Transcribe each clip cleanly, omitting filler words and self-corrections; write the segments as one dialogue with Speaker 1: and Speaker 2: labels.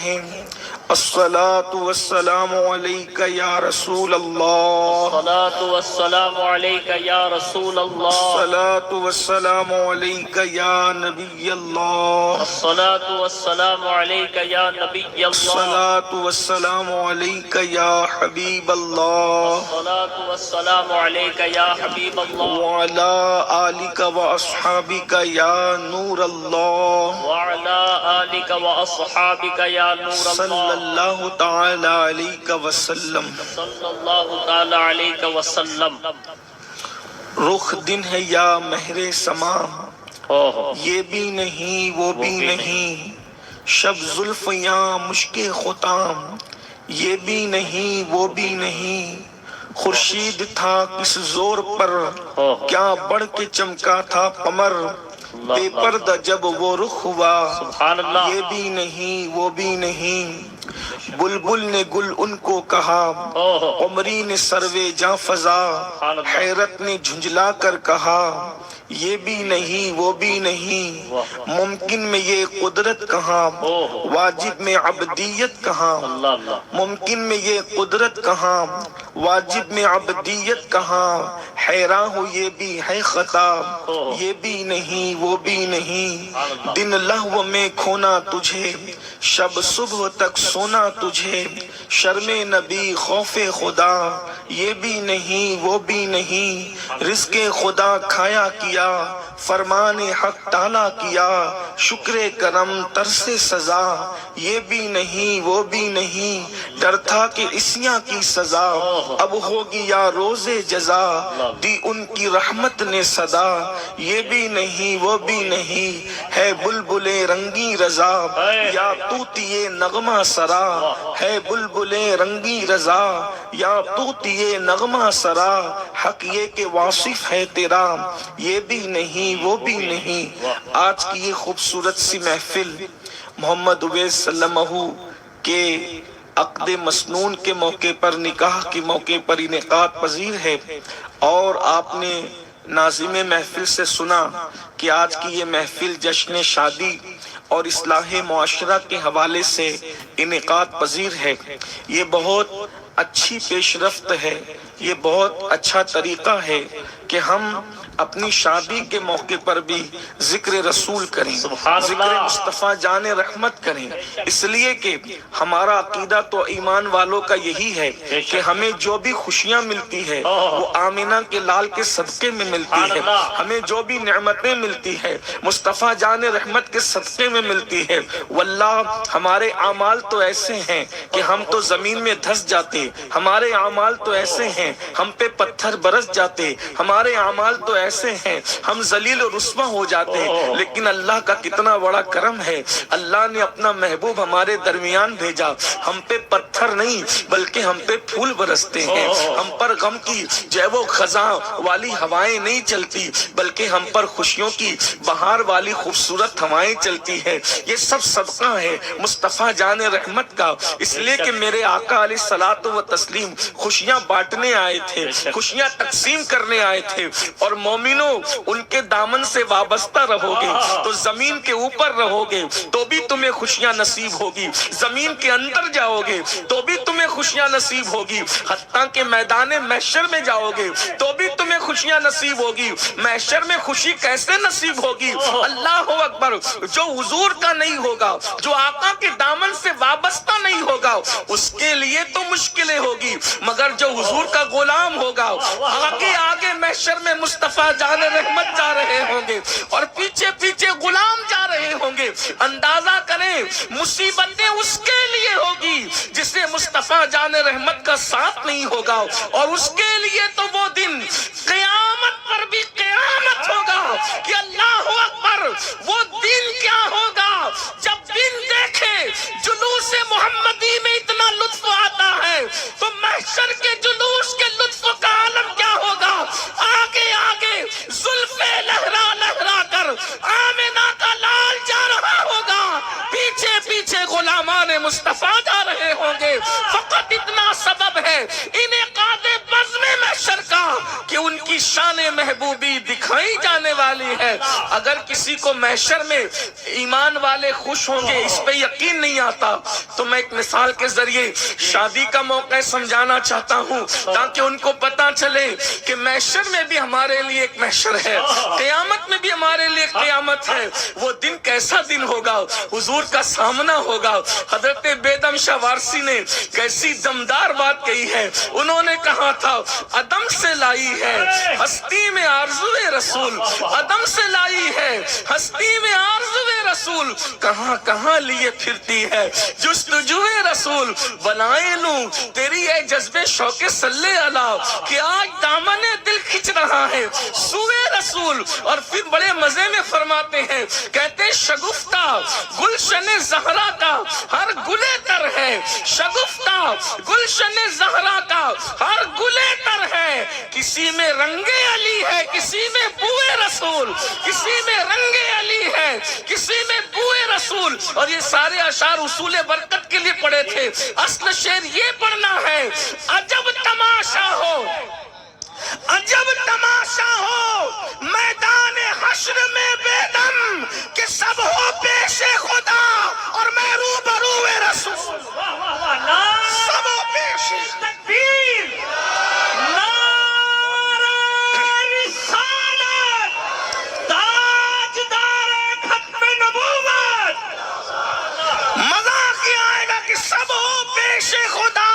Speaker 1: پڑھیں الصلاۃ والسلام علیک یا رسول اللہ،
Speaker 2: الصلاۃ والسلام علیک یا رسول اللہ،
Speaker 1: الصلاۃ والسلام علیک یا نبی اللہ،
Speaker 2: الصلاۃ والسلام علیک یا نبی اللہ،
Speaker 1: الصلاۃ والسلام علیک یا حبیب اللہ،
Speaker 2: الصلاۃ والسلام علیک یا حبیب اللہ،
Speaker 1: وعلی آلک واصحابک یا نور اللہ،
Speaker 2: وعلی آلک واصحابک یا نور
Speaker 1: صلی
Speaker 2: اللہ،
Speaker 1: اللہ تعالی علیہ وسلم۔
Speaker 2: صلی اللہ تعالی علیہ وسلم۔
Speaker 1: رخ دن ہے یا مہر سما،
Speaker 2: اوہ،
Speaker 1: یہ بھی نہیں وہ بھی نہیں، شب زلف یا مشک ختام، یہ بھی نہیں وہ بھی نہیں، خورشید تھا کس زور پر، کیا بڑھ کے چمکا تھا قمر، بے پردہ جب وہ رخ ہوا،
Speaker 2: سبحان اللہ،
Speaker 1: یہ بھی نہیں وہ بھی نہیں، بلبل نے گل ان کو کہا،
Speaker 2: اوہ،
Speaker 1: قمری نے سروے جاں فضا، حیرت نے جھنجلا کر کہا، یہ بھی نہیں وہ بھی نہیں، ممکن میں یہ قدرت کہاں، واجب میں عبدیت کہاں،
Speaker 2: اللہ اللہ،
Speaker 1: ممکن میں یہ قدرت کہاں، واجب میں عبدیت کہاں، حیران ہو یہ بھی ہے خطا، یہ بھی نہیں وہ بھی نہیں، دن لہو میں کھونا تجھے، شب صبح تک سونا تجھے، شرم نبی خوف خدا، یہ بھی نہیں وہ بھی نہیں، رزق خدا کھایا کیا، فرمان حق ٹالا کیا، شکر کرم ترس سزا، یہ بھی نہیں وہ بھی نہیں، ڈر تھا کہ عصیاں کی سزا اب ہوگی یا روز جزا، دی ان کی رحمت نے صدا، یہ بھی نہیں وہ بھی نہیں، ہے بلبل رنگی رضا، یا طوطی نغمہ سرا، ہے بلبل رنگی رضا، یا طوطی نغمہ سرا، حق یہ کہ واصف ہے تیرا، یہ بھی نہیں وہ بھی نہیں۔ آج کی یہ خوبصورت سی محفل محمد اویس صلی اللہ علیہ وسلم کے عقد مسنون کے موقع پر، نکاح کے موقع پر انعقاد پذیر ہے، اور آپ نے ناظم محفل سے سنا کہ آج کی یہ محفل جشن شادی اور اصلاح معاشرہ کے حوالے سے انعقاد پذیر ہے۔ یہ بہت اچھی پیش رفت ہے، یہ بہت اچھا طریقہ ہے کہ ہم اپنی شادی کے موقع پر بھی ذکر رسول کریں، ذکر مصطفیٰ جان رحمت کریں، اس لیے کہ ہمارا عقیدہ تو ایمان والوں کا یہی ہے کہ ہمیں جو بھی خوشیاں ملتی ہے وہ آمینہ کے لال کے صدقے میں ملتی ہے، ہمیں جو بھی نعمتیں ملتی ہے مصطفیٰ جان رحمت کے صدقے میں ملتی ہے۔ واللہ ہمارے اعمال تو ایسے ہیں کہ ہم تو زمین میں دھس جاتے، ہمارے اعمال تو ایسے ہیں ہم پہ پتھر برس جاتے، ہمارے اعمال تو ایسے ہیں ہم ذلیل و رسوا ہو جاتے، لیکن اللہ کا کتنا بڑا کرم ہے، اللہ نے اپنا محبوب ہمارے درمیان بھیجا، ہم پہ پتھر نہیں بلکہ ہم پہ پھول برستے ہیں، ہم پر غم کی جیب و خزاں والی ہوائیں نہیں چلتی بلکہ ہم پر خوشیوں کی بہار والی خوبصورت ہوائیں چلتی ہے۔ یہ سب صدقہ ہے مصطفیٰ جان رحمت کا، اس لیے کہ میرے آقا علیہ الصلوۃ والتسلیم خوشیاں بانٹنے آئے تھے، خوشیاں تقسیم کرنے آئے تھے، اور مومنوں ان کے دامن سے وابستہ رہو گے تو زمین کے اوپر رہو گے تو بھی تمہیں خوشیاں نصیب ہوگی، زمین کے اندر جاؤ گے تو بھی تمہیں خوشیاں نصیب ہوگی، حتیٰ کہ میدان محشر میں جاؤ گے تو بھی تمہیں خوشیاں نصیب ہوگی۔ محشر میں خوشی کیسے نصیب ہوگی؟ اللہ اکبر، جو حضور کا نہیں ہوگا، جو آقا کے دامن سے وابستہ نہیں ہوگا، اس کے لیے تو مشکلیں ہوگی، مگر جو حضور کا غلام ہوگا آگے آگے محشر میں مصطفیٰ جان رحمت جا رہے ہوں گے اور پیچھے پیچھے غلام جا رہے ہوں گے۔ اندازہ کریں مصیبتیں اس کے لیے ہوگی جسے مصطفیٰ جان رحمت کا ساتھ نہیں ہوگا، اور اس کے لیے تو وہ دن قیامت پر بھی قیامت ہوگا کہ اللہ اکبر، وہ دن کیا ہوگا جب دن دیکھے جلوس محمدی میں اتنا لطف آتا ہے تو محشر کے جلوس کے لطف کا عالم کیا ہوگا۔ آگے آگے زلفیں لہرا لہرا کر آمنہ کا لال جا رہا ہوگا، پیچھے پیچھے غلامان مصطفیٰ جا رہے ہوں گے۔ فقط اتنا سبب ہے انعقاد بزم محشر کا کہ ان کی کی شان محبوبی دکھائی جانے والی ہے۔ اگر کسی کو محشر میں ایمان والے خوش ہوں گے اس پہ یقین نہیں آتا تو میں ایک مثال کے ذریعے شادی کا موقع سمجھانا چاہتا ہوں تاکہ ان کو پتا چلے کہ محشر میں بھی ہمارے لیے ایک محشر ہے، قیامت میں بھی ہمارے لیے قیامت ہے۔ وہ دن کیسا دن ہوگا، حضور کا سامنا ہوگا۔ حضرت بیدم شاہ وارسی نے کیسی دمدار بات کہی ہے، انہوں نے کہا تھا عدم سے لائی ہے ہستی میں آرزوئے رسول، عدم سے لائی ہے ہستی میں آرزوئے رسول، کہاں کہاں لیے پھرتی ہے جستجوئے رسول، بنائے لوں تیری اے جذبے شوق صلی اللہ کہ آج دامن دل کھچ رہا ہے سوئے رسول۔ اور پھر بڑے مزے میں فرماتے ہیں، کہتے شگفتہ گلشن زہرا کا ہر گلے تر ہے، شگفتہ گلشن زہرا کا ہر گلے تر ہے، کسی میں رنگ علی ہے کسی میں بوئے رسول، کسی میں رنگ علی ہے کسی میں بوئے رسول۔ اور یہ سارے اشعار اصول برکت کے لیے پڑھے تھے۔ اصل شعر یہ پڑھنا ہے، عجب تماشا ہو عجب تماشا ہو میدان حشر میں بے دم کہ سب ہو پیش خدا اور میں روبرو رسول، سب ہو پیش تکبیر، نعرہ رسالت، تاجدار ختم نبوت۔ مزہ کیا آئے گا کہ سب ہو پیش خدا،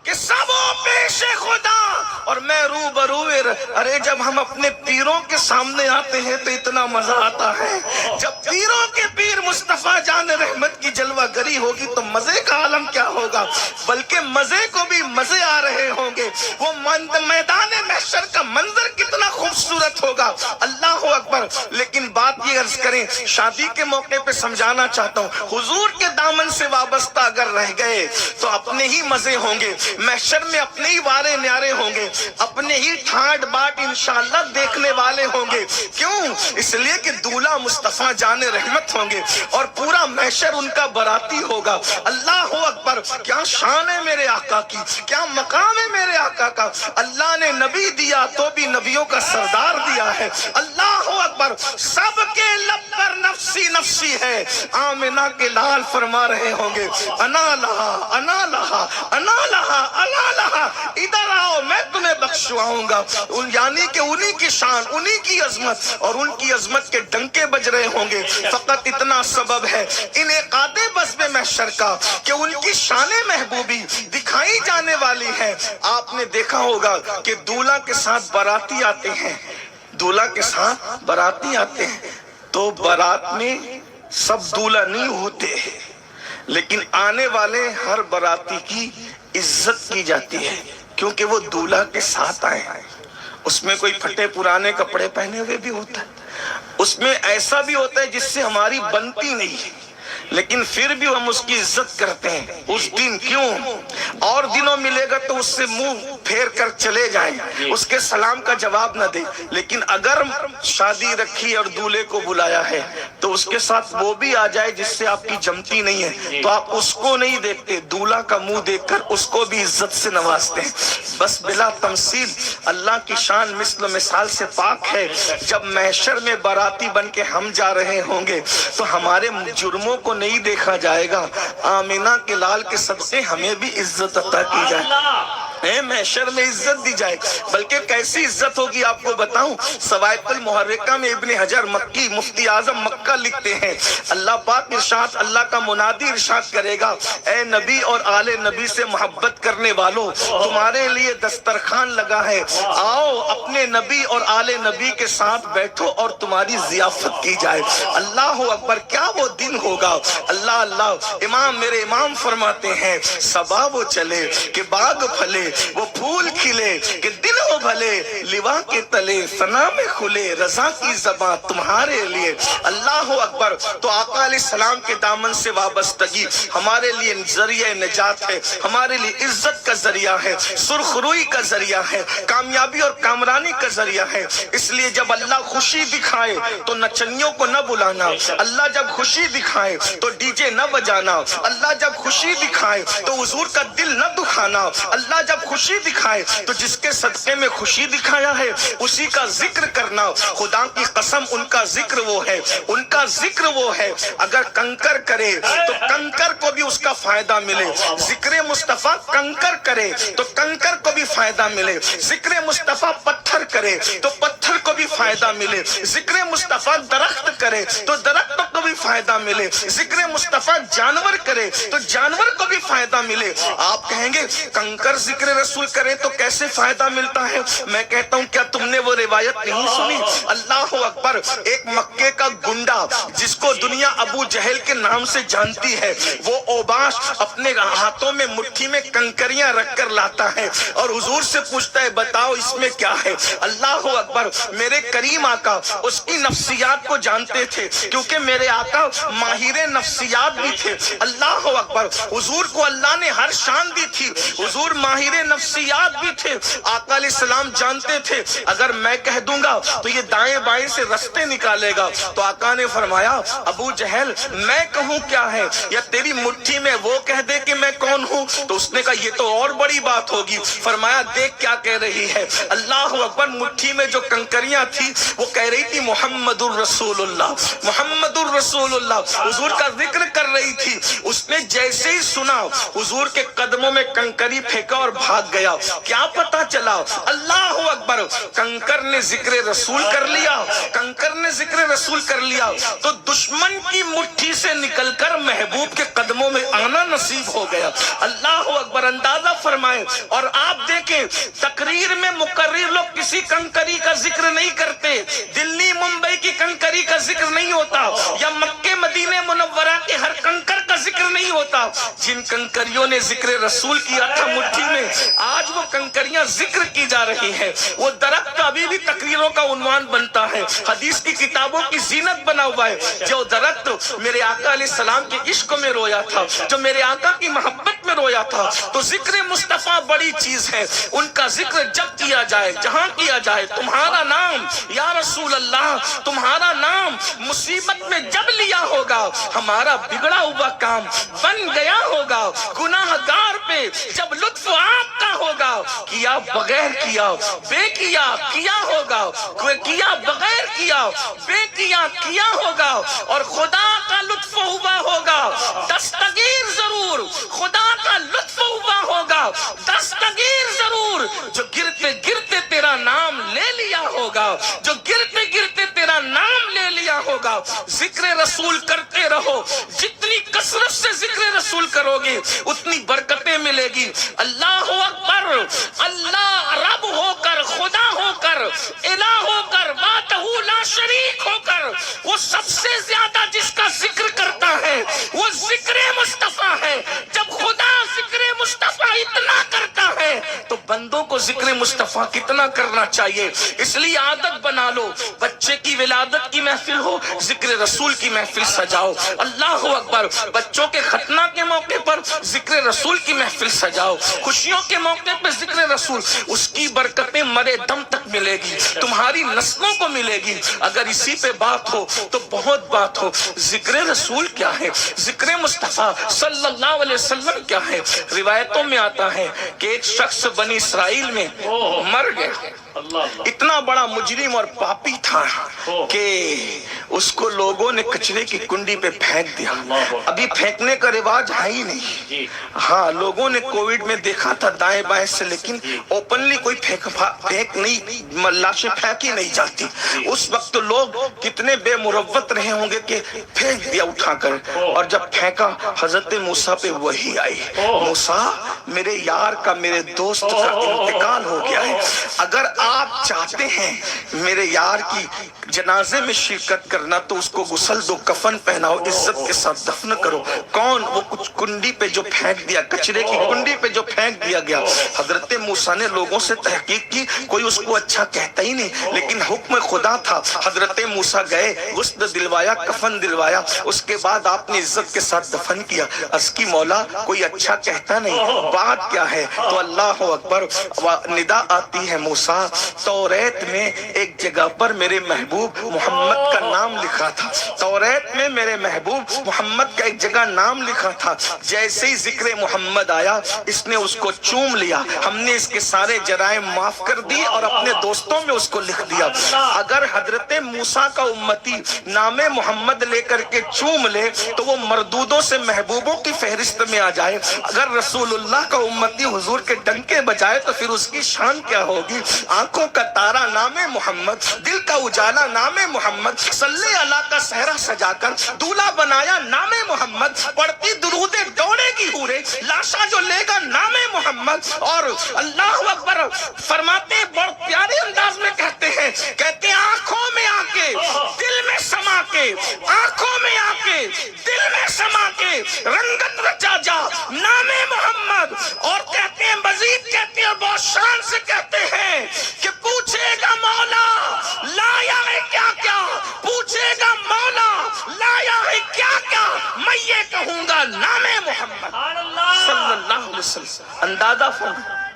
Speaker 1: کہ سب ہو پیش خدا اور میں روبرو۔ ارے جب ہم اپنے پیروں کے سامنے آتے ہیں تو اتنا مزہ آتا ہے، جب پیروں کے پیر مصطفیٰ جان رحمت کی جلوہ گری ہوگی تو مزے کا عالم کیا ہوگا، بلکہ مزے کو بھی مزے آ رہے ہوں گے۔ وہ میدان محشر کا منظر کتنا خوبصورت ہوگا، اللہ اکبر۔ لیکن بات یہ عرض کریں، شادی کے موقع پہ سمجھانا چاہتا ہوں، حضور کے دامن سے وابستہ اگر رہ گئے تو اپنے ہی مزے ہوں گے، محشر میں اپنے ہی وارے نیارے ہوں گے، اپنے ہی ٹھاٹ باٹ انشاءاللہ دیکھنے والے ہوں گے۔ کیوں؟ اس لیے کہ دولہا مصطفیٰ جان رحمت ہوں گے اور پورا محشر ان کا براتی ہوگا۔ اللہ اکبر، کیا شان ہے میرے آقا کی، کیا مقام ہے میرے آقا کا۔ اللہ نے نبی دیا تو بھی نبیوں کا سردار دیا ہے۔ اللہ اکبر، سب کے لب پر نفسی نفسی ہے۔ آمنہ کے لال فرما رہے ہوں گے، انا لہا انا لہا انا لہا انا لہا، ادھر آؤ میں تمہیں بخشواؤں گا۔ یعنی کہ انہی کی شان، انہی کی عظمت اور ان کی عظمت کے ڈنکے بج رہے ہوں گے۔ فقط اتنا سبب ہے انعقاد بزم محشر کا کہ ان کی شان محبوبی دکھائی جانے والی ہے۔ آپ نے دیکھا ہوگا کہ دولہا کے ساتھ باراتی آتے ہیں، دولہا کے ساتھ باراتی آتے ہیں تو بارات میں سب دولہا نہیں ہوتے ہیں، لیکن آنے والے ہر باراتی کی عزت کی جاتی ہے کیونکہ وہ دولہا کے ساتھ آئے ہیں۔ اس میں کوئی پھٹے پرانے کپڑے پہنے ہوئے بھی ہوتا ہے، اس میں ایسا بھی ہوتا ہے جس سے ہماری بنتی نہیں ہے، لیکن پھر بھی ہم اس کی عزت کرتے ہیں۔ اس دن کیوں؟ اور دنوں ملے گا تو اس سے منہ پھیر کر چلے جائیں، اس کے سلام کا جواب نہ دیں، لیکن اگر شادی رکھی اور دولہے کو بلایا ہے تو اس کے ساتھ وہ بھی آ جائے جس سے آپ کی جمتی نہیں ہے تو آپ اس کو نہیں دیکھتے، دولہا کا منہ دیکھ کر اس کو بھی عزت سے نوازتے ہیں۔ بس بلا تمثیل اللہ کی شان مثل مثال سے پاک ہے۔ جب محشر میں باراتی بن کے ہم جا رہے ہوں گے تو ہمارے جرموں کو نہیں دیکھا جائے گا، آمینہ کے لال کے صدقے ہمیں بھی عزت عطا کی جائے، محشر میں عزت دی جائے۔ بلکہ کیسی عزت ہوگی آپ کو بتاؤں، سوائق المحرکہ میں ابن حجر مکی مفتی اعظم مکہ لکھتے ہیں، اللہ پاک ارشاد، اللہ کا منادی ارشاد کرے گا، اے نبی اور آل نبی سے محبت کرنے والوں، تمہارے لیے دسترخوان لگا ہے، آؤ اپنے نبی اور آل نبی کے ساتھ بیٹھو اور تمہاری ضیافت کی جائے۔ اللہ اکبر، کیا وہ دن ہوگا، اللہ اللہ۔ امام میرے امام فرماتے ہیں، صبا وہ چلے کہ باغ پھلے، وہ پھول کھلے کہ دل ہو بھلے، لوا کے تلے ثنا میں کھلے، رضا کی زباں تمہارے لیے۔ اللہ اکبر۔ تو آقا علیہ السلام کے دامن سے وابستگی ہمارے لیے ذریعہ نجات ہے، ہمارے لیے عزت کا ذریعہ ہے، سرخ روئی کا ذریعہ ہے، کامیابی اور کامرانی کا ذریعہ ہے۔ اس لیے جب اللہ خوشی دکھائے تو نچنیوں کو نہ بلانا، اللہ جب خوشی دکھائے تو ڈی جے نہ بجانا، اللہ جب خوشی دکھائے تو حضور کا دل نہ دکھانا، اللہ جب جب خوشی دکھائے تو جس کے صدقے میں خوشی دکھایا ہے اسی کا ذکر کرنا. خدا کی قسم ان کا ذکر وہ ہے, ان کا ذکر وہ ہے. اگر کنکر کرے تو کنکر کو بھی اس کا فائدہ ملے. ذکر مصطفیٰ کنکر کرے تو کنکر کو بھی فائدہ ملے. ذکر مصطفیٰ پتھر کرے تو پتھر کو بھی فائدہ ملے. ذکر مصطفیٰ درخت کرے تو درخت کو بھی فائدہ ملے. ذکر مصطفیٰ جانور کرے تو جانور کو بھی فائدہ ملے. آپ کہیں گے کنکر ذکر رسول کرے تو کیسے فائدہ ملتا ہے؟ میں کہتا ہوں کیا تم نے وہ روایت نہیں سنی؟ اللہ اکبر. ایک مکے کا گنڈا جس کو دنیا ابو جہل کے نام سے جانتی ہے, وہ اوباش اپنے ہاتھوں میں مٹھی میں کنکریاں رکھ کر لاتا ہے اور حضور سے پوچھتا ہے بتاؤ اس میں کیا ہے. اللہ اکبر. میرے کریم آقا اس کی نفسیات کو جانتے تھے کیونکہ میرے آقا ماہر نفسیات بھی تھے. اللہ اکبر. حضور کو اللہ نے ہر شان دی تھی, حضور ماہر نفسیات بھی تھے. آقا علیہ السلام جانتے تھے اگر میں کہہ دوں گا تو یہ دائیں بائیں سے رستے نکالے گا. تو آقا نے فرمایا ابو جہل میں کہوں کیا ہے یا تیری مٹھی میں وہ کہہ دے کہ میں کون ہوں؟ تو اس نے کہا یہ تو اور بڑی بات ہوگی. فرمایا دیکھ کیا کہہ رہی ہے. اللہ اکبر. مٹھی میں جو کنکریاں تھی وہ کہہ رہی تھی محمد الرسول اللہ, محمد الرسول اللہ. حضور کا ذکر کر رہی تھی. اس نے جیسے ہی سنا حضور کے قدموں میں کنکری پھینکا اور بھاگ گیا. کیا پتا چلا؟ اللہ اکبر. کنکر نے ذکر رسول کر لیا, کنکر نے ذکر رسول کر لیا تو دشمن کی مٹھی سے نکل کر محبوب کے قدموں میں آنا نصیب ہو گیا. اللہ اکبر. اندازہ فرمائیں. اور آپ دیکھیں تقریر میں مقرر لوگ کسی کنکری کا ذکر نہیں کرتے, دلی ممبئی کی کنکری کا ذکر نہیں ہوتا یا مکے مدینے منورہ کے ہر کنکر کا ذکر نہیں ہوتا. جن کنکریوں نے ذکر رسول کیا تھا مٹھی میں, آج وہ کنکریاں ذکر کی جا رہی ہیں. وہ درخت ابھی بھی تقریروں کا عنوان بنتا ہے, حدیث کی کتابوں کی زینت بنا ہوا ہے. جو درخت میرے آقا علیہ السلام کے عشق میں رویا تھا, جو میرے آقا کی محبت میں رویا تھا, تو ذکر مصطفیٰ بڑی چیز ہے. ان کا ذکر جب کیا جائے, جہاں کیا جائے, تمہارا نام یا رسول اللہ, تمہارا نام مصیبت میں جب لیا ہوگا ہمارا بگڑا ہوا کام بن گیا ہوگا. گناہ گار پہ جب لطف آپ کا ہوگا, کیا بغیر کیا بے کیا کیا ہوگا, کیا بغیر کیا بے کیا کیا ہوگا, اور خدا کا لطف ہوا ہوگا دستگیر ضرور, خدا کا لطف ہوا ہوگا دستگیر ضرور. جو گرتے گرتے تیرا نام لے لیا ہوگا, جو گرتے گرتے تیرا نام لے لیا ہوگا. ذکر رسول کرتے رہو, جتنی کثرت سے ذکر رسول کرو گے اتنی برکتیں ملے گی. اللہ اکبر. اللہ رب ہو کر, خدا ہو کر, الہ ہو کر, وحدہ لا شریک ہو کر, وہ سب سے زیادہ جس کا ذکر کرتا ہے وہ ذکر مصطفیٰ ہے. جب خدا ذکر مصطفیٰ اتنا کرتا ہے تو بندوں کو ذکر مصطفیٰ کتنا کرنا چاہیے. اس لیے عادت بنا لو, بچے کی ولادت کی محفل ہو ذکر رسول کی محفل سجاؤ. اللہ اکبر. بچوں کے ختنہ کے موقع پر ذکر رسول کی محفل سجاؤ. خوشیوں کے موقع پر ذکر رسول, اس کی برکتیں مرے دم تک ملے گی, تمہاری نسلوں کو ملے گی. اگر اسی پہ بات ہو تو بہت بات ہو. ذکر رسول کیا ہے, ذکر مصطفیٰ صلی اللہ علیہ وسلم کیا ہے؟ روایتوں میں آتا ہے کہ ایک شخص بنی اسرائیل میں مر گیا. اتنا بڑا مجرم اور پاپی تھا کہ اس کو لوگوں نے کچرے کی کنڈی پہ پھینک دیا. ابھی پھینکنے کا رواج ہے ہی نہیں. ہاں لوگوں نے کووڈ میں دیکھا تھا دائیں بائیں سے, لیکن اوپنلی کوئی پھینک نہیں, لاشیں پھینکی نہیں جاتی. اس وقت لوگ کتنے بے مروت رہے ہوں گے کہ پھینک دیا اٹھا کر. اور جب پھینکا حضرت موسیٰ پہ وحی آئی, موسیٰ میرے یار کا, میرے دوست کا انتقال ہو گیا ہے. اگر آپ چاہتے ہیں میرے یار کی جنازے میں شرکت کرنا تو اس کو غسل دو, کفن پہناؤ, عزت کے ساتھ دفن کرو. کون وہ کچھ کنڈی پہ جو پھینک دیا, کچرے کی کنڈی پہ جو پھینک دیا گیا. حضرت موسیٰ نے لوگوں سے تحقیق کی, کوئی اس کو اچھا کہتا ہی نہیں, لیکن حکم خدا تھا. حضرت موسیٰ گئے, غسل دلوایا, کفن دلوایا, اس کے بعد آپ نے عزت کے ساتھ دفن کیا. عرض کی مولا کوئی اچھا کہتا نہیں, بات کیا ہے؟ تو اللہ اکبر. ندا آتی ہے موسیٰ, توریت میں ایک جگہ پر میرے محبوب محمد کا نام لکھا تھا, توریت میں میرے محبوب محمد کا ایک جگہ نام لکھا تھا. جیسے ہی ذکر ذکر محمد آیا اس نے اس کو چوم لیا، ہم نے اس کے سارے جرائم معاف کر دی اور اپنے دوستوں میں اس کو لکھ دیا۔ اگر حضرت موسیٰ کا امتی نام محمد لے کر کے چوم لے تو وہ مردودوں سے محبوبوں کی فہرست میں آ جائے، اگر رسول اللہ کا امتی حضور کے ڈنکے بجائے تو پھر اس کی شان کیا ہوگی؟ آنکھوں کا تارا نام محمد، دل کا اجالا نام محمد، صلی اللہ کا صحرا سجا کر دولہا بنایا نام محمد، پڑھتی درودیں دوڑے گی حوریں، لاشا جو لے گا نام محمد۔ اور اللہ اکبر فرماتے ہیں، بڑھ پیارے انداز میں کہتے ہیں آنکھوں میں آ کے دل میں سما کے، آنکھوں میں آ کے دل میں سما کے رنگت رچا جا نام محمد۔ اور کہتے ہیں، مزید کہتے ہیں، بہت شان سے کہتے ہیں کہ پوچھے گا مولا لایا ہے کیا کیا، پوچھے گا مولا لایا ہے کیا کیا، میں یہ کہوں گا نام محمد صلی اللہ علیہ وسلم۔ اندازہ فرمائیں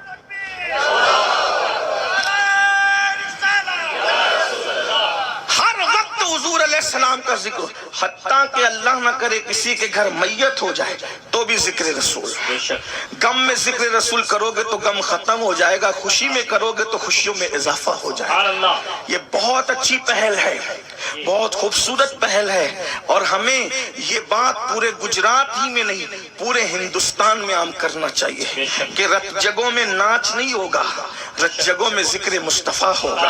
Speaker 1: حضور علیہ السلام کا ذکر، حتیٰ کہ اللہ نہ کرے کسی کے گھر میت ہو جائے تو بھی ذکر رسول۔ غم میں ذکر رسول کرو گے تو غم ختم ہو جائے گا، خوشی میں کرو گے تو خوشیوں میں اضافہ ہو جائے گا۔ یہ بہت اچھی پہل ہے، بہت خوبصورت پہل ہے، اور ہمیں یہ بات پورے گجرات ہی میں نہیں پورے ہندوستان میں عام کرنا چاہیے کہ رت جگہوں میں ناچ نہیں ہوگا، رت جگہوں میں ذکر مصطفیٰ ہوگا۔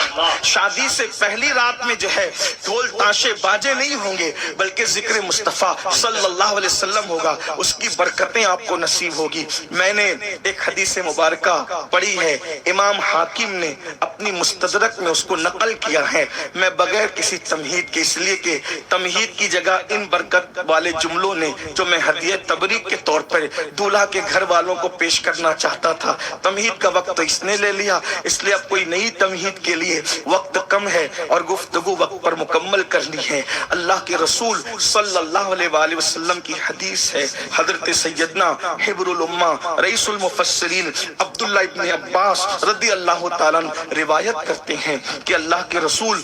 Speaker 1: شادی سے پہلی رات میں جو ہے ڈھول تاشے باجے نہیں ہوں گے بلکہ ذکر مصطفیٰ صلی اللہ علیہ وسلم ہوگا، اس کی برکتیں آپ کو نصیب ہوگی۔ میں نے ایک حدیث مبارکہ پڑھی ہے، امام حاکم نے اپنی مستدرک میں اس کو نقل کیا ہے، میں بغیر کسی تمہید کے، اس لیے کہ تمہید کی جگہ ان برکت والے جملوں نے جو میں ہدیہ تبریک کے طور پر دولہا کے گھر والوں کو پیش کرنا چاہتا تھا، تمہید کا وقت تو اس نے لے لیا، اس لیے اب کوئی نئی تمہید کے لیے وقت کم ہے اور گفتگو وقت پر مکمل کرنی ہے۔ اللہ کے رسول صلی اللہ علیہ وآلہ وسلم کی حدیث ہے، حضرت سیدنا حبر الامہ رئیس المفسرین عبداللہ ابن عباس رضی اللہ تعالیٰ روایت کرتے ہیں کہ اللہ کے رسول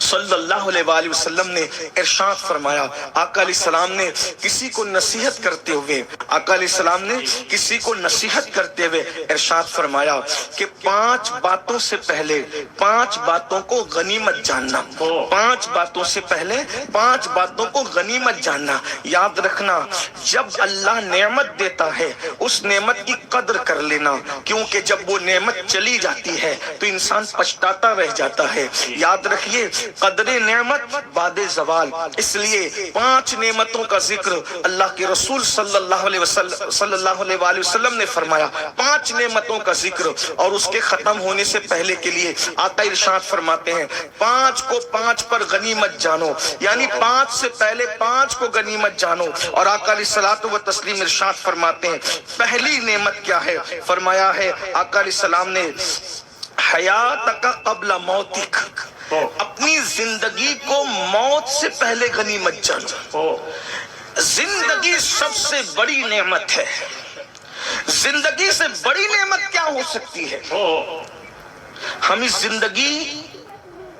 Speaker 1: صلی اللہ علیہ وآلہ وسلم نے ارشاد فرمایا، آقا علیہ السلام نے کسی کو نصیحت کرتے ہوئے ارشاد فرمایا کہ 5 باتوں سے پہلے 5 باتوں کو غنیمت جاننا، 5 باتوں سے پہلے 5 باتوں کو غنیمت جاننا۔ یاد رکھنا، جب اللہ نعمت دیتا ہے اس نعمت کی قدر کر لینا، کیونکہ جب وہ نعمت چلی جاتی ہے تو انسان پچھتاتا رہ جاتا ہے۔ یاد رکھیے، قدر نعمت بعد زوال، اس لیے 5 نعمتوں کا ذکر اللہ کے رسول صلی اللہ علیہ وآلہ وسلم نے فرمایا، 5 نعمتوں کا ذکر، اور اس کے ختم ہونے سے پہلے کے لیے آقا ارشاد فرماتے ہیں 5 کو 5 پر غنیمت جانو، یعنی 5 سے پہلے 5 کو غنیمت جانو۔ اور آقا علیہ الصلوۃ والتسلیم ارشاد فرماتے ہیں پہلی نعمت کیا ہے؟ فرمایا ہے آقا علیہ السلام نے، حیاتک قبل موتک، اپنی زندگی کو موت سے پہلے غنیمت جانو۔ زندگی سب سے بڑی نعمت ہے، زندگی سے بڑی نعمت کیا ہو سکتی ہے؟ ہم اس زندگی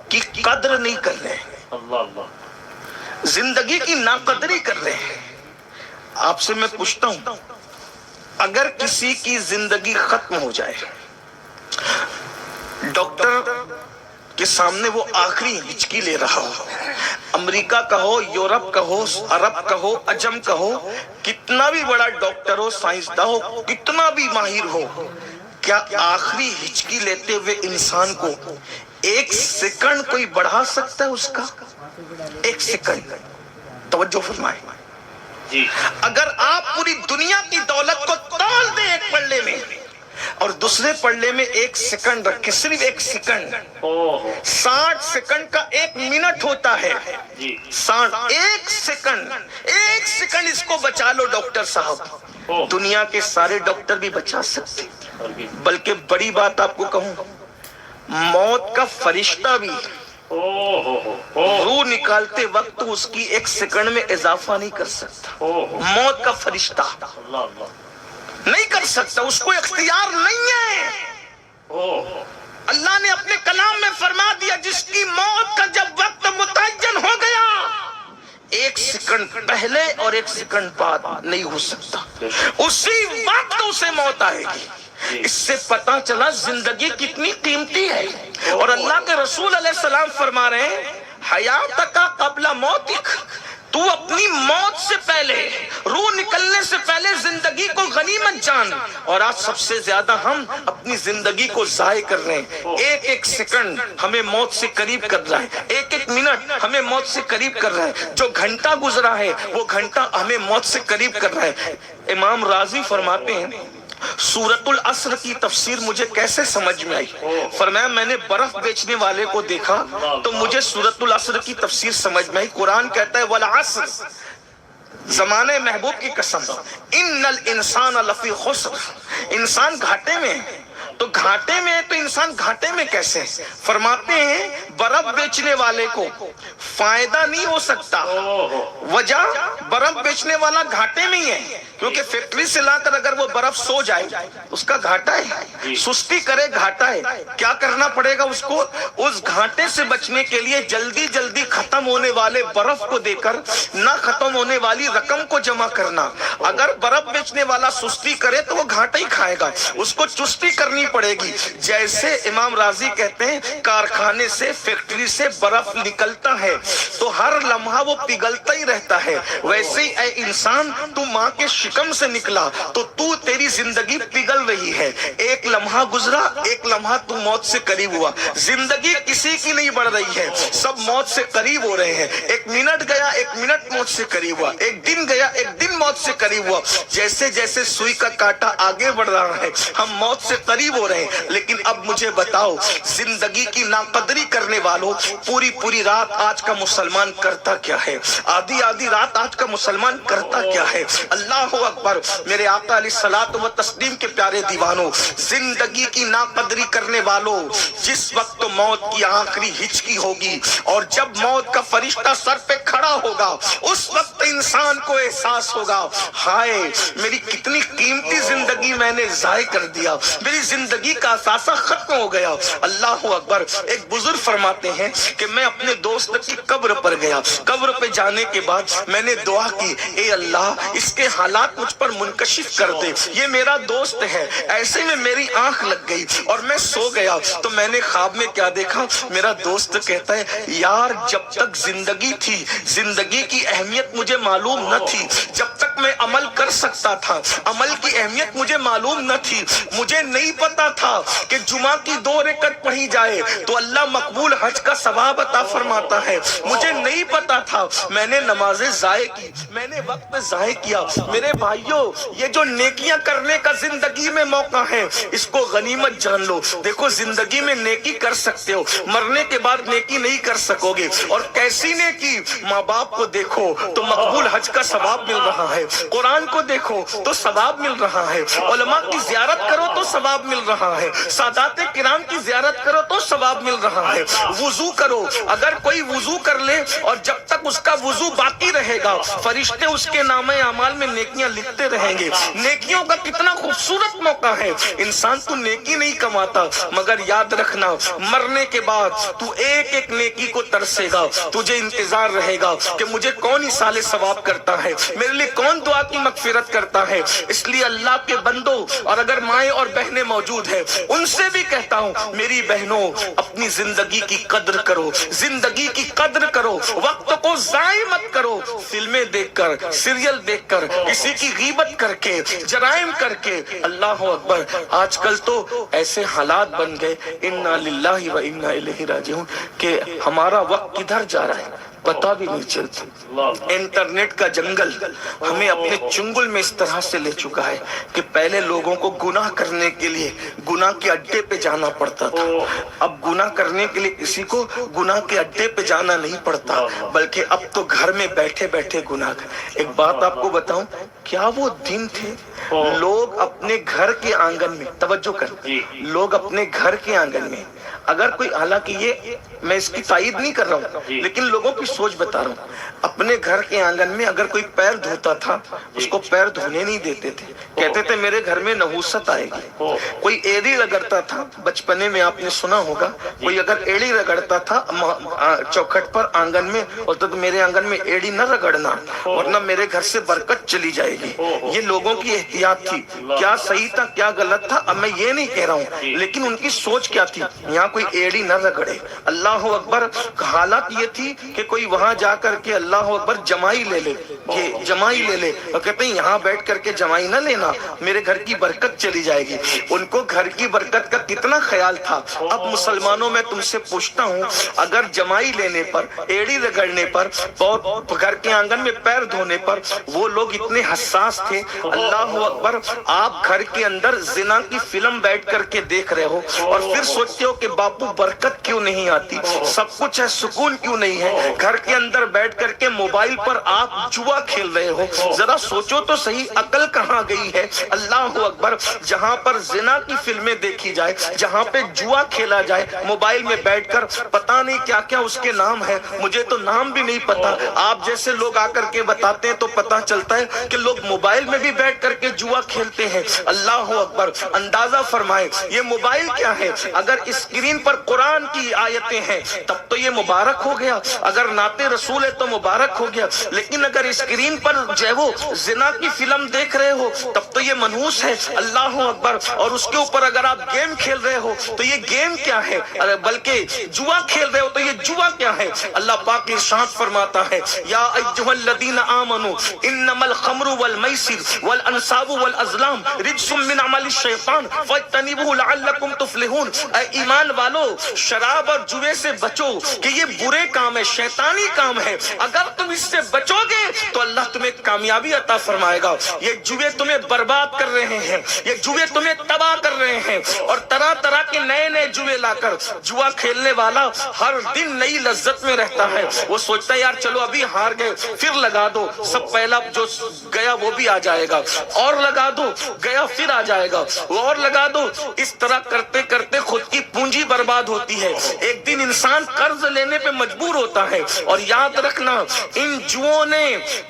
Speaker 1: کی قدر نہیں کر رہے، زندگی کی ناقدری کر رہے ہیں۔ آپ سے میں پوچھتا ہوں، اگر کسی کی زندگی ختم ہو جائے، ڈاکٹر کے سامنے وہ آخری ہچکی لے رہا ہو، امریکہ کا ہو، یورپ کا ہو، عرب کا ہو، عجم کا ہو، کتنا بھی بڑا ڈاکٹر ہو، سائنسداں ہو، کتنا بھی ماہر ہو، کیا آخری ہچکی لیتے ہوئے انسان کو 1 سیکنڈ کوئی بڑھا سکتا ہے؟ اس کا 1 سیکنڈ، توجہ فرمائیں۔ اگر آپ پوری دنیا کی دولت کو تول دیں ایک پلڑے میں اور دوسرے پلڑے میں 1 سیکنڈ رکھیں، صرف 1 سیکنڈ، 60 سیکنڈ کا 1 منٹ ہوتا ہے، 1 سیکنڈ اس کو بچا لو ڈاکٹر صاحب، دنیا کے سارے ڈاکٹر بھی بچا سکتے۔ بلکہ بڑی بات آپ کو کہوں، موت کا فرشتہ بھی روح نکالتے وقت اس کی 1 سیکنڈ میں اضافہ نہیں کر سکتا۔ موت کا فرشتہ نہیں کر سکتا، اس کو اختیار نہیں ہے۔ اللہ نے اپنے کلام میں فرما دیا، جس کی موت کا جب وقت متعین ہو گیا، ایک سیکنڈ پہلے اور ایک سیکنڈ بعد نہیں ہو سکتا، اسی وقت اسے موت آئے گی۔ اس سے پتا چلا زندگی کتنی قیمتی ہے۔ اور اللہ کے رسول علیہ السلام فرما رہے ہیں حیاتک قبل موتک، تو اپنی موت سے پہلے، روح نکلنے سے پہلے زندگی کو غنیمت جان۔ اور آج سب سے زیادہ ہم اپنی زندگی کو ضائع کر رہے ہیں۔ ایک ایک سیکنڈ ہمیں موت سے قریب کر رہا ہے، ایک ایک منٹ ہمیں موت سے قریب کر رہا ہے۔ جو گھنٹہ گزرا ہے وہ گھنٹہ ہمیں موت سے قریب کر رہا ہے۔ امام راضی فرماتے ہیں سورۃ العصر کی تفسیر مجھے کیسے سمجھ میں آئی؟ فرمایا میں نے برف بیچنے والے کو دیکھا تو مجھے سورۃ العصر کی تفسیر سمجھ میں آئی۔ قرآن کہتا ہے والعصر، زمانے محبوب کی قسم، ان الانسان لفی خسر، انسان گھاٹے میں ہے۔ تو گھاٹے میں ہے تو انسان گھاٹے میں کیسے؟ فرماتے ہیں برف بیچنے والے کو فائدہ نہیں ہو سکتا، وجہ برف بیچنے والا گھاٹے میں ہی ہے، کیونکہ فیکٹری سے لا کر اگر وہ برف سو جائے اس کا گھاٹا ہے، سستی کرے گھاٹا ہے۔ کیا کرنا پڑے گا اس کو؟ اس گھاٹے سے بچنے کے لیے جلدی جلدی ختم ہونے والے برف کو دے کر نہ ختم ہونے والی رقم کو جمع کرنا۔ اگر برف بیچنے والا سستی کرے تو وہ گھاٹا ہی کھائے گا، اس کو چستی کرنی پڑے گی۔ جیسے امام راضی کہتے ہیں کارخانے سے، فیکٹری سے برف نکلتا ہے تو ہر لمحہ وہ پگھلتا ہی رہتا ہے، ویسے ہی اے انسان تو ماں کے شکم سے نکلا تو تیری زندگی پگھل رہی ہے۔ ایک لمحہ گزرا، ایک لمحہ تو موت سے قریب ہوا۔ زندگی کسی کی نہیں بڑھ رہی ہے، سب موت سے قریب ہو رہے ہیں۔ ایک منٹ گیا، ایک منٹ موت سے قریب ہوا، ایک دن گیا، ایک دن موت سے قریب ہوا۔ جیسے جیسے سوئی کا کانٹا آگے بڑھ رہا ہے ہم موت سے قریب ہو رہے ہیں۔ لیکن اب مجھے بتاؤ زندگی کی ناقدری کرنے والوں، پوری پوری رات آج کا مسلمان کرتا کیا ہے؟ آدھی آدھی رات آج کا مسلمان کرتا کیا ہے؟ اللہ اکبر۔ میرے آقا علیہ الصلوۃ و تسلیم کے پیارے دیوانوں، زندگی کی ناقدری کرنے والوں، جس وقت موت کی آخری ہچکی ہوگی اور جب موت کا فرشتہ سر پہ کھڑا ہوگا اس وقت انسان کو احساس ہوگا ہائے میری کتنی قیمتی زندگی میں نے ضائع کر دیا، میری زندگی کا اثاثہ ختم ہو گیا۔ اللہ اکبر۔ ایک بزرگ فرماتے ہیں کہ میں اپنے دوست کی قبر پر گیا، قبر پہ جانے کے بعد میں نے دعا کی اے اللہ اس کے حالات مجھ پر منکشف کر دے، یہ میرا دوست ہے۔ ایسے میں میری آنکھ لگ گئی اور میں سو گیا تو میں نے خواب میں کیا دیکھا؟ میرا دوست کہتا ہے یار جب تک زندگی تھی زندگی کی اہمیت مجھے معلوم نہ تھی، جب تک میں عمل کر سکتا تھا عمل کی اہمیت مجھے معلوم نہ تھی، مجھے نہیں پتا تھا کہ جمعہ کی 2 رکعت پڑھی جائے تو اللہ مقبول حج کا ثواب عطا فرماتا ہے، مجھے نہیں پتا تھا، میں نے نمازیں ضائع کی، میں نے وقت ضائع کیا۔ میرے بھائیوں یہ جو نیکیاں کرنے کا زندگی میں موقع ہے اس کو غنیمت جان لو۔ دیکھو زندگی میں نیکی کر سکتے ہو، مرنے کے بعد نیکی نہیں کر سکو گے۔ اور کیسی نیکی؟ ماں باپ کو دیکھو تو مقبول حج کا ثواب مل رہا ہے، قرآن کو دیکھو تو ثواب مل رہا ہے، علماء کی زیارت کرو تو ثواب مل رہا ہے، سادات کرام کی زیارت کرو تو ثواب مل رہا ہے۔ وضو کرو، اگر کوئی وضو کر لے اور جب تک اس کا وضو باقی رہے گا فرشتے اس کے نامہ اعمال میں نیکیاں لکھتے رہیں گے۔ نیکیوں کا کتنا خوبصورت موقع ہے۔ انسان تو نیکی نہیں کماتا مگر یاد رکھنا مرنے کے بعد تو ایک ایک نیکی کو ترسے گا، تجھے انتظار رہے گا کہ مجھے کون ایصال ثواب کرتا ہے، میرے لیے کون دعا کی مغفرت کرتا ہے۔ اس لیے اللہ کے بندوں اور اگر مائیں اور بہنیں موجود ہیں ان سے بھی کہتا ہوں میری بہنوں اپنی زندگی کی قدر کرو، زندگی کی قدر کرو، وقت کو ضائع مت کرو۔ فلمیں دیکھ کر، سیریل دیکھ کر، کسی کی غیبت کر کے، جرائم کر کے، اللہ اکبر۔ آج کل تو ایسے حالات بن گئے انا للہ و انا الیہ راجعون کہ ہمارا وقت کدھر جا رہا ہے پتہ بھی نہیں چلتا۔ انٹرنیٹ کا جنگل ہمیں اپنے چنگل میں اس طرح سے لے چکا ہے کہ پہلے لوگوں کو گناہ کرنے کے لیے گناہ کے اڈے پہ جانا پڑتا تھا، اب گناہ کرنے کے لیے کسی کو گناہ کے اڈے پہ جانا نہیں پڑتا بلکہ اب تو گھر میں بیٹھے بیٹھے گناہ کر۔ ایک بات آپ کو بتاؤں، کیا وہ دن تھے لوگ اپنے گھر کے آنگن میں، توجہ کر، لوگ اپنے گھر کے آنگن میں اگر کوئی، حالانکہ یہ میں اس کی تائید نہیں کر رہا ہوں لیکن لوگوں کی سوچ بتا رہا ہوں، اپنے گھر کے آنگن میں اگر کوئی پیر دھوتا تھا اس کو پیر دھونے نہیں دیتے تھے، کہتے تھے میرے گھر میں نحوست آئے گی۔ کوئی ایڑی رگڑتا تھا، بچپنے میں آپ نے سنا ہوگا، کوئی اگر ایڑی رگڑتا تھا چوکھٹ پر آنگن میں، بولتا تو میرے آنگن میں ایڑی نہ رگڑنا ورنہ میرے گھر سے برکت چلی جائے گی۔ یہ لوگوں کی احتیاط تھی، کیا صحیح تھا کیا غلط تھا اب میں یہ نہیں کہہ رہا ہوں، لیکن ان کی سوچ کیا تھی، یہاں کوئی ایڑی نہ رگڑے۔ اللہ اکبر، حالت یہ تھی کہ کوئی وہاں جا کر کے اللہ اکبر جمائی لے لے، یہ جمائی لے لے، اور کہتے ہیں یہاں بیٹھ کر کے جمائی نہ لینا، میرے گھر کی برکت چلی جائے گی۔ ان کو گھر کی برکت کا کتنا خیال تھا۔ اب مسلمانوں میں تم سے پوچھتا ہوں، اگر جمائی لینے پر، ایڑی رگڑنے پر، گھر کے آنگن میں پیر دھونے پر وہ لوگ اتنے حساس تھے، اللہ اکبر، آپ گھر کے اندر زنا کی فلم بیٹھ کر کے دیکھ رہے ہو اور پھر سوچتے ہو کہ باپو برکت کیوں نہیں آتی، سب کچھ ہے سکون کیوں نہیں ہے، گھر کے اندر بیٹھ کر کے موبائل پر آپ جوا کھیل رہے ہو، ذرا سوچو تو صحیح عقل کہاں گئی ہے۔ اللہ اکبر، جہاں پر زنا کی فلمیں دیکھی جائے، جہاں پہ جوا کھیلا جائے موبائل میں بیٹھ کر، پتہ نہیں کیا کیا اس کے نام ہے، مجھے تو نام بھی نہیں پتا، آپ جیسے لوگ آ کر کے بتاتے ہیں تو پتہ چلتا ہے کہ لوگ موبائل میں بھی بیٹھ کر کے جوا کھیلتے ہیں۔ اللہ اکبر، اندازہ فرمائے یہ موبائل کیا ہے، اگر اسکرین پر قرآن کی آیتیں ہیں تب تو یہ مبارک ہو گیا، اگر نعت رسول ہے تو مبارک ہو گیا، لیکن اگر اسکرین پر جو ہے وہ زنا کی فلم دیکھ رہے ہو تب تو یہ منحوس ہے۔ اللہ اکبر، اور اس کے اوپر اگر آپ گیم کھیل رہے ہو تو یہ گیم کیا ہے، بلکہ جوا کھیل رہے ہو تو یہ جوا کیا ہے۔ اللہ پاک ارشاد فرماتا ہے، یا ایھا الذین آمنوا انما الخمر والمیسر والانصاب والازلام رجس من عمل الشیطان فاجتنبوہ لعلکم تفلحون۔ اے ایمان والو، شراب اور جوے سے بچو کہ یہ برے کام ہے، شیطانی کام ہے، اگر تم اس سے بچو گے تو اللہ تمہیں کامیابی عطا فرمائے گا۔ یہ جوے تمہیں برباد کر رہے ہیں، یہ جوے تمہیں تباہ کر رہے ہیں، اور طرح طرح کے نئے نئے جوے لا کر جوا کھیلنے والا ہر دن نئی لذت میں رہتا ہے، وہ سوچتا ہے یار چلو ابھی ہار گئے پھر لگا دو، سب پہلا جو گیا وہ بھی آ جائے گا، اور لگا دو، گیا پھر آ جائے گا، اور لگا دو، اس طرح کرتے کرتے خود کی پونجی برباد ہوتی ہے۔ ایک دن انسان قرض لینے پہ مجبور ہوتا ہے، اور یاد رکھنا ان جوؤں نے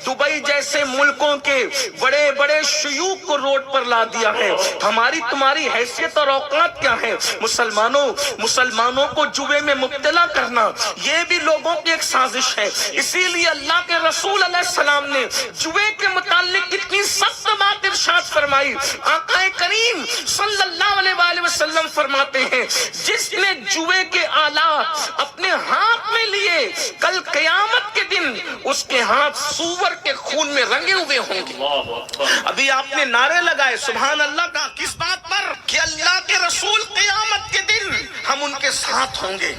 Speaker 1: دبئی جیسے ملکوں کے بڑے بڑے شیوخ کو روڈ پر لا دیا ہے۔ ہماری تمہاری حیثیت اور اوقات کیا ہے؟ مسلمانوں کو جوے میں مبتلا کرنا یہ بھی لوگوں کی ایک سازش ہے۔ اسی لیے اللہ کے رسول علیہ السلام نے جوے کے متعلق اتنی سخت بات ارشاد فرمائی۔ آقا کریم صلی اللہ علیہ وآلہ وسلم فرماتے ہیں، جس نے جوے کے آلات اپنے ہاتھ میں لیے کل قیامت کے دن اس کے ہاتھ سور کے خون میں رنگے ہوئے ہوں گے۔ ابھی آپ نے نعرے لگائے سبحان اللہ کا، کس بات پر؟ کہ اللہ کے رسول قیامت کے دن ہم ان کے ساتھ ہوں گے،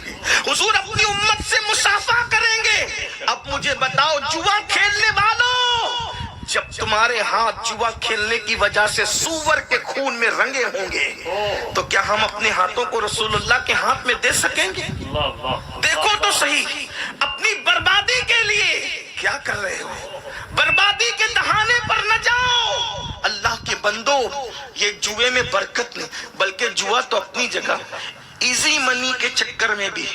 Speaker 1: حضور اپنی امت سے مصافحہ کریں گے۔ اب مجھے بتاؤ جوا کھیلنے والوں، جب تمہارے ہاتھ جوا کھیلنے کی وجہ سے سور کے خون میں رنگے ہوں گے تو کیا ہم اپنے ہاتھوں کو رسول اللہ کے ہاتھ میں دے سکیں گے؟ دیکھو تو صحیح، اپنی بربادی کے لیے کیا کر رہے ہو، بربادی کے دہانے پر نہ جاؤ۔ اللہ کے بندو، یہ جوے میں برکت نہیں، بلکہ جوا تو اپنی جگہ، ایزی منی کے چکر میں بھی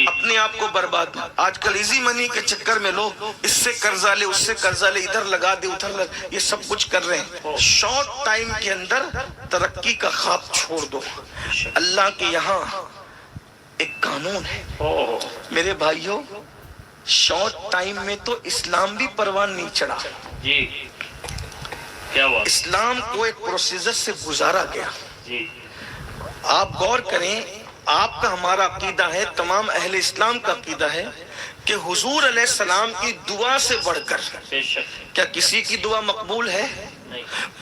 Speaker 1: اپنے آپ کو برباد۔ آج کل ایزی منی کے چکر میں لوگ اس سے قرضہ لے اس سے قرضہ لے، ادھر لگا دے ادھر لگا، یہ سب کچھ کر رہے ہیں۔ شارٹ ٹائم کے اندر ترقی کا خواب چھوڑ دو۔ اللہ کے یہاں ایک قانون ہے میرے بھائیوں، شارٹ ٹائم میں تو اسلام بھی پروان نہیں چڑھا، اسلام کو ایک پروسیجر سے گزارا گیا۔ آپ غور کریں، آپ کا ہمارا عقیدہ ہے، تمام اہل اسلام کا عقیدہ ہے کہ حضور علیہ السلام کی دعا سے بڑھ کر کیا کسی کی دعا مقبول ہے؟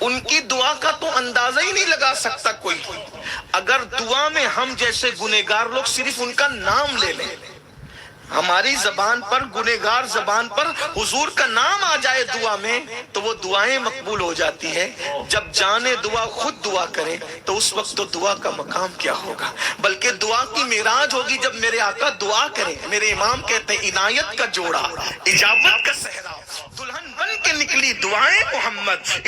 Speaker 1: ان کی دعا کا تو اندازہ ہی نہیں لگا سکتا کوئی۔ اگر دعا میں ہم جیسے گنہگار لوگ صرف ان کا نام لے لیں، ہماری زبان پر، گنہگار زبان پر حضور کا نام آ جائے دعا میں تو وہ دعائیں مقبول ہو جاتی ہے۔ جب جانے دعا خود دعا کرے تو اس وقت تو دعا کا مقام کیا ہوگا، بلکہ دعا کی معراج ہوگی جب میرے آقا دعا کریں۔ میرے امام کہتے ہیں عنایت کا جوڑا، اجابت کا صحرا، دلہن بن کے نکلی دعائیں محمد۔